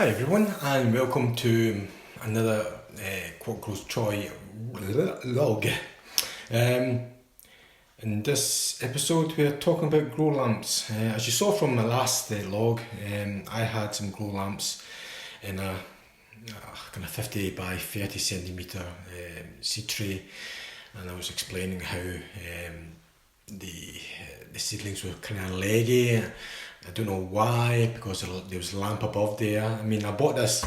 Hi everyone, and welcome to another Quote Grows Troy log. In this episode we are talking about grow lamps. As you saw from my last log, I had some grow lamps in a kind of 50 by 30 centimetre seed tray, and I was explaining how the seedlings were kind of leggy. I don't know why, because there was a lamp above there. I mean, I bought this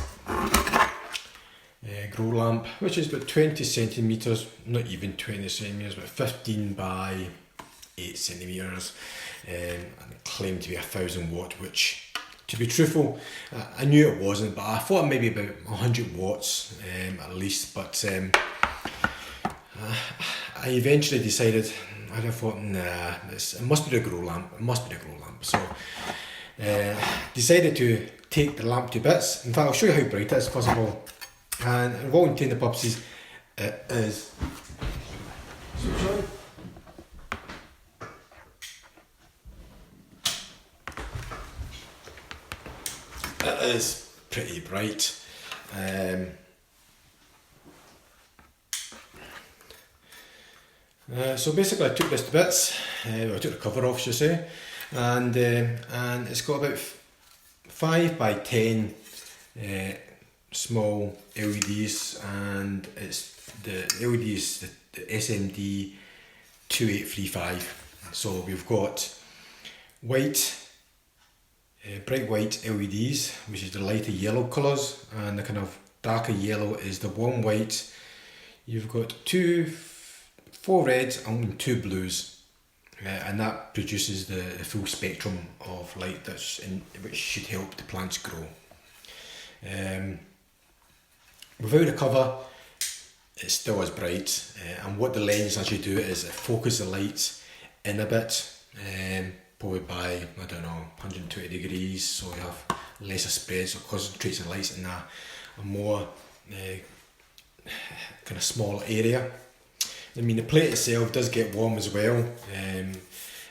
grow lamp, which is about 20 centimetres, not even 20 centimetres, but 15 by 8 centimetres, and it claimed to be 1,000 watt, which, to be truthful, I knew it wasn't, but I thought maybe about 100 watts at least. But I eventually decided, I thought, nah, it must be the grow lamp, So decided to take the lamp to bits. In fact, I'll show you how bright it is first of all. And for all intents and purposes, it is. It is pretty bright. So basically, I took this to bits. I took the cover off, should I say, and it's got about 5 by 10 small LEDs, and it's the LEDs, the SMD 2835. So we've got white, bright white LEDs, which is the lighter yellow colours, and the kind of darker yellow is the warm white. You've got 4 reds and 2 blues, and that produces the full spectrum of light which should help the plants grow. Without the cover, it's still as bright, and what the lens actually do is it focuses the light in a bit, probably by, I don't know, 120 degrees, so you have lesser spread, so it concentrates the lights in a more kind of small area. I mean, the plate itself does get warm as well.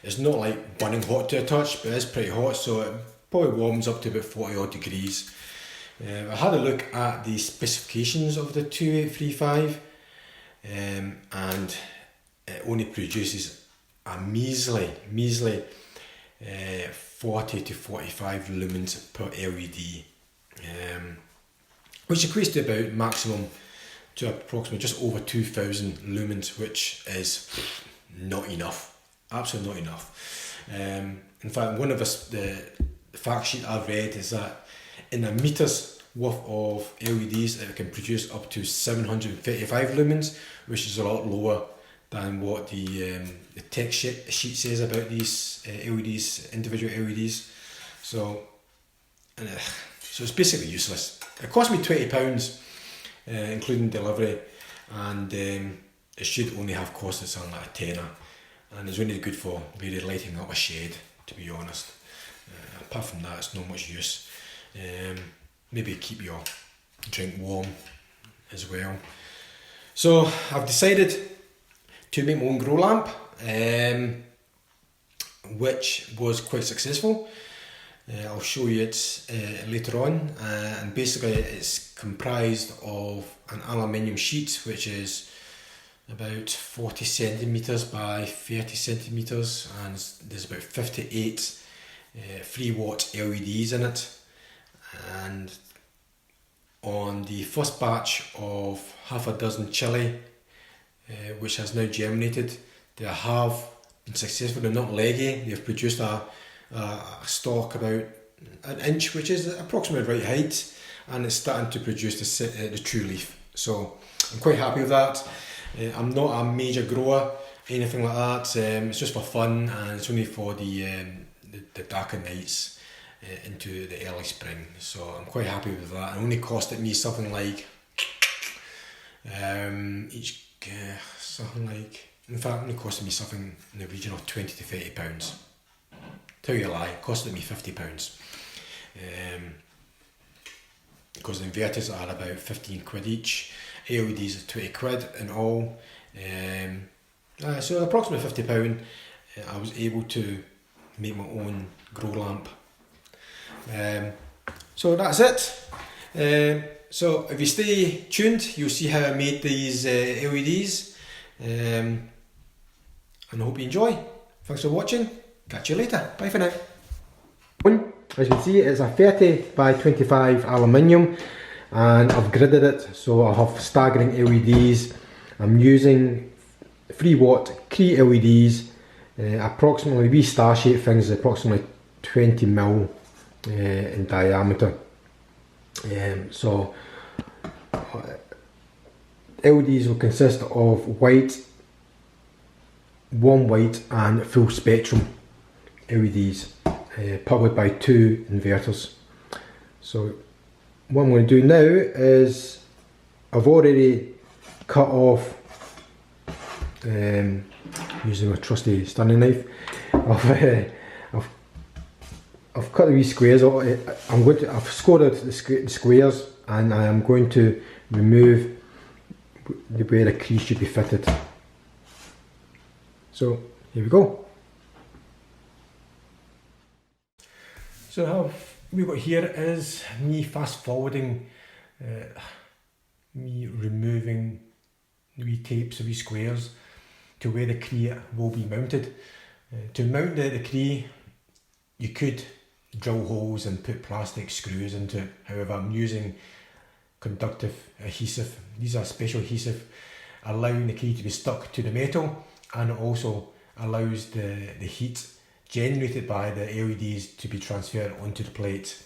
It's not like burning hot to a touch, but it's pretty hot, so it probably warms up to about 40 odd degrees. I had a look at the specifications of the 2835, and it only produces a measly 40 to 45 lumens per LED, which equates to about maximum to approximately just over 2,000 lumens, which is not enough, absolutely not enough. In fact, one of the fact sheet I've read is that in a meter's worth of LEDs it can produce up to 755 lumens, which is a lot lower than what the text sheet says about these LEDs, individual LEDs. So it's basically useless. It cost me £20, including delivery, and it should only have costed something like a tenner, and it's only good for really lighting up a shed, to be honest. Apart from that, it's not much use. Maybe keep your drink warm as well. So I've decided to make my own grow lamp, which was quite successful. I'll show you it later on, and basically it's comprised of an aluminium sheet, which is about 40 centimetres by 30 centimetres, and there's about 58 3 watt LEDs in it. And on the first batch of half a dozen chili, which has now germinated, they have been successful. They're not leggy. They've produced a stalk about an inch, which is approximately the right height, and it's starting to produce the true leaf. So I'm quite happy with that. I'm not a major grower, anything like that. It's just for fun, and it's only for the darker nights into the early spring. So I'm quite happy with that. It only costed me something like in fact, it only costed me something in the region of 20 to 30 pounds. Tell you a lie, it costed me £50. Because the inverters are about 15 quid each, LEDs are 20 quid in all. So approximately £50, I was able to make my own grow lamp. So that's it. So if you stay tuned, you'll see how I made these LEDs, and I hope you enjoy. Thanks for watching. Catch you later. Bye for now. As you can see, it's a 30 by 25 aluminium, and I've gridded it so I have staggering LEDs. I'm using 3 watt Cree LEDs, approximately wee star shaped things, approximately 20 mil in diameter. So LEDs will consist of white, warm white and full spectrum LEDs, powered by 2 inverters. So what I'm going to do now is I've already cut off, using a trusty stunning knife, I've cut the wee squares. I've scored out the squares, and I am going to remove where the crease should be fitted. So here we go. So how we've got here is me fast forwarding, me removing the wee tapes, the wee squares to where the Cree will be mounted. To mount the Cree, you could drill holes and put plastic screws into it. However, I'm using conductive adhesive. These are special adhesive, allowing the Cree to be stuck to the metal, and it also allows the heat generated by the LEDs to be transferred onto the plate.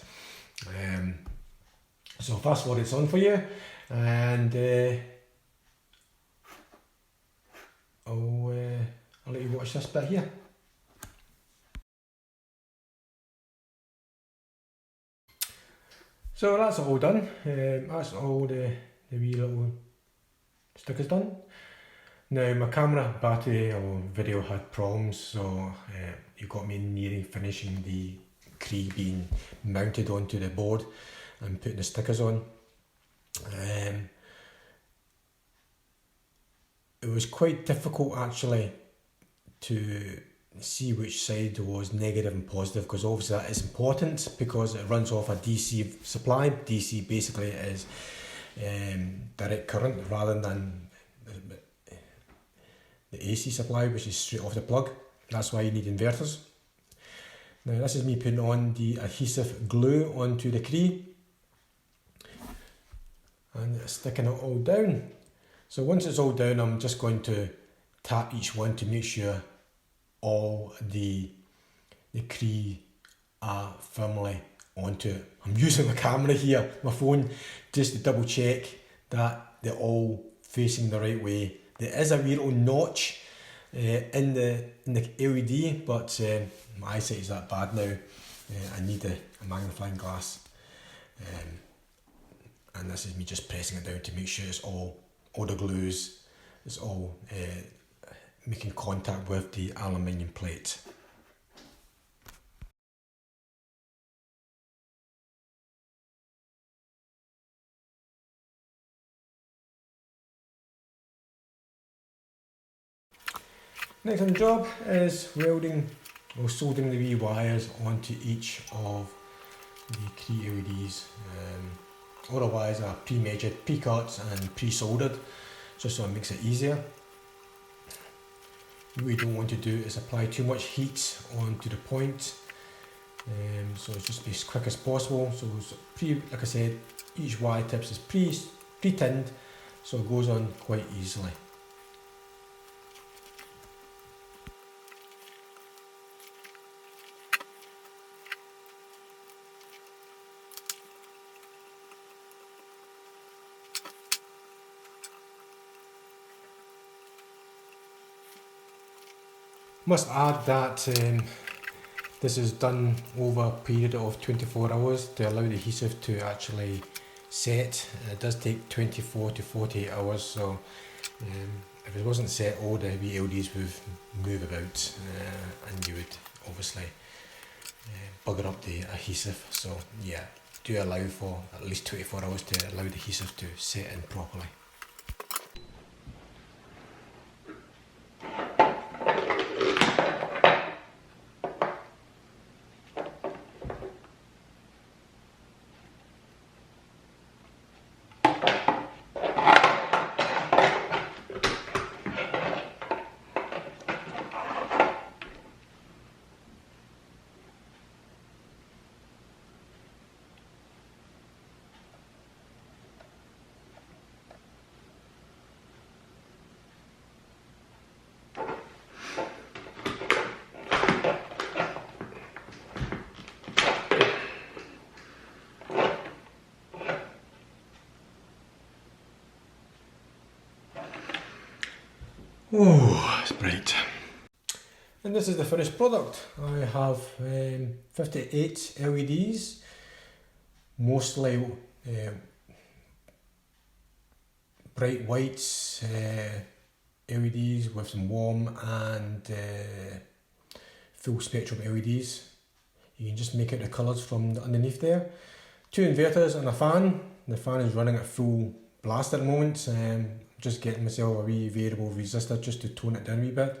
So fast forward it's on for you, and I'll let you watch this bit here. So that's all done. That's all the wee little stickers done. Now my camera battery or video had problems, so it got me nearing finishing the Cree being mounted onto the board and putting the stickers on. It was quite difficult actually to see which side was negative and positive, because obviously that is important because it runs off a DC supply. DC basically is direct current rather than the AC supply, which is straight off the plug. That's why you need inverters. Now this is me putting on the adhesive glue onto the Cree and sticking it all down. So once it's all down, I'm just going to tap each one to make sure all the Cree are firmly onto it. I'm using my camera here, my phone, just to double check that they're all facing the right way. There is a wee little notch in the LED, but my eyesight is that bad now. I need a magnifying glass, and this is me just pressing it down to make sure it's all the glues, it's all making contact with the aluminium plate. Next on the job is welding or soldering the wee wires onto each of the Cree LEDs. All the wires are pre-measured, pre-cut and pre-soldered, just so it makes it easier. What we don't want to do is apply too much heat onto the point, so it's just be as quick as possible. So like I said, each wire tips is pre-tinned, so it goes on quite easily. Must add that this is done over a period of 24 hours to allow the adhesive to actually set. It does take 24 to 48 hours, so if it wasn't set, all the wee LEDs would move about, and you would obviously bugger up the adhesive. So yeah, do allow for at least 24 hours to allow the adhesive to set in properly. Oh, it's bright. And this is the finished product. I have 58 LEDs, mostly bright whites, LEDs with some warm and full spectrum LEDs. You can just make out the colours from underneath there. 2 inverters and a fan. The fan is running at full blast at the moment. Just getting myself a wee variable resistor just to tone it down a wee bit.